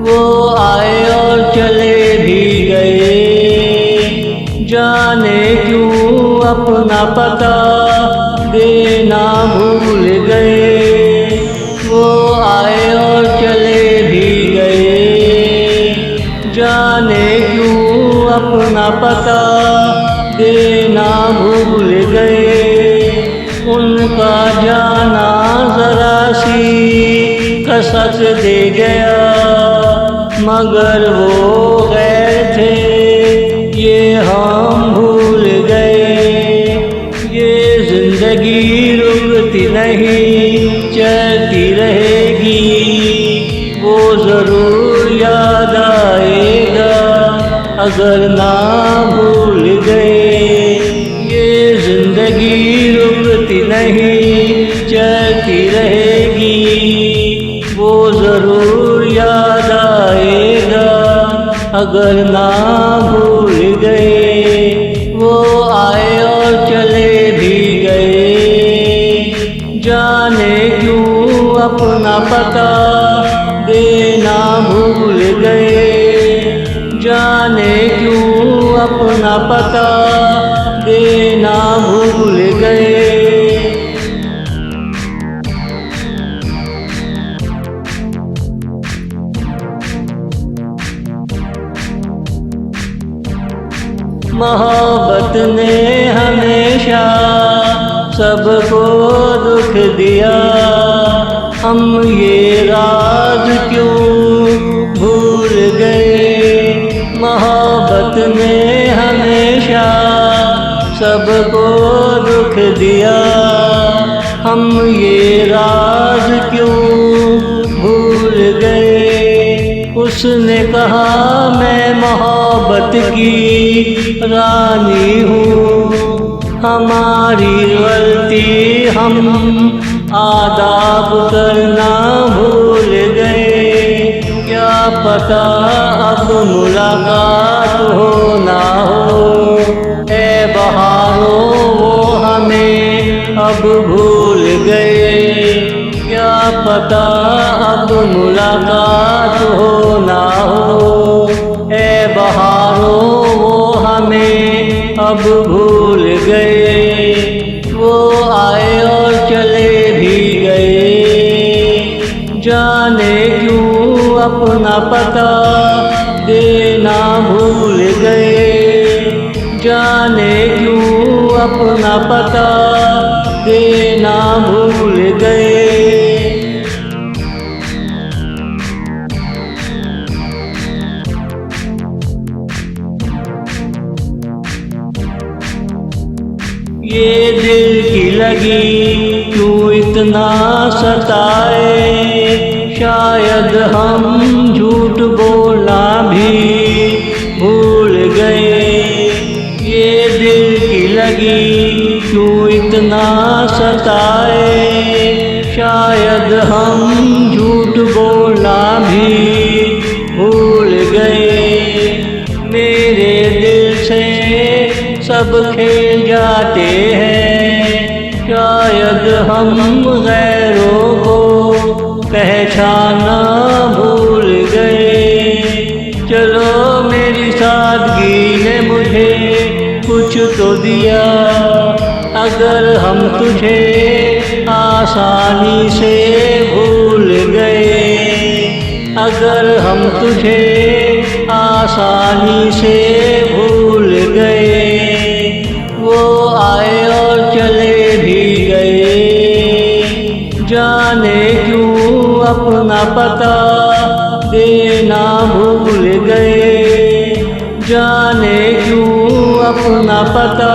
वो आए और चले भी गए, जाने क्यों अपना पता देना भूल गए। वो आए और चले भी गए, जाने क्यों अपना पता देना भूल गए। उनका जाना जरा सी कसक दे गया, मगर वो गैर थे ये हम भूल गए। ये जिंदगी रुकती नहीं चलती रहेगी, वो जरूर याद आएगा अगर ना भूल गए। ये जिंदगी रुकती नहीं चलती रहेगी, वो जरूर याद आएगा अगर ना भूल गए। वो आए और चले भी गए, जाने क्यों अपना पता देना भूल गए। जाने क्यों अपना पता देना भूल गए। मोहब्बत ने हमेशा सबको दुख दिया, हम ये राज क्यों भूल गए। मोहब्बत ने हमेशा सबको दुख दिया, हम ये राज क्यों भूल गए। उसने कहा मैं मोहब्बत की रानी हूँ, हमारी गलती हम आदाब करना भूल गए। क्या पता अब मुलाकात हो ना हो, ऐ बहारों वो हमें अब भूल गए। क्या पता अब मुलाकात हो ना हो, ऐ बहारों वो हमें अब भूल गए। वो आए और चले भी गए, जाने क्यों अपना पता देना भूल गए। जाने क्यों अपना पता देना भूल गए। ये दिल की लगी क्यों इतना सताए, शायद हम झूठ बोलना भी भूल गए। ये दिल की लगी क्यों इतना सताए, शायद हम झूठ बोलना भी भूल गए। मेरे दिल से सब खेल जाते हैं, शायद हम गैरों को पहचाना भूल गए। चलो मेरी सादगी ने मुझे कुछ तो दिया, अगर हम तुझे आसानी से भूल गए। अगर हम तुझे आसानी से भूल गए। वो आए और चले भी गए, जाने क्यों अपना पता देना भूल गए। जाने क्यों अपना पता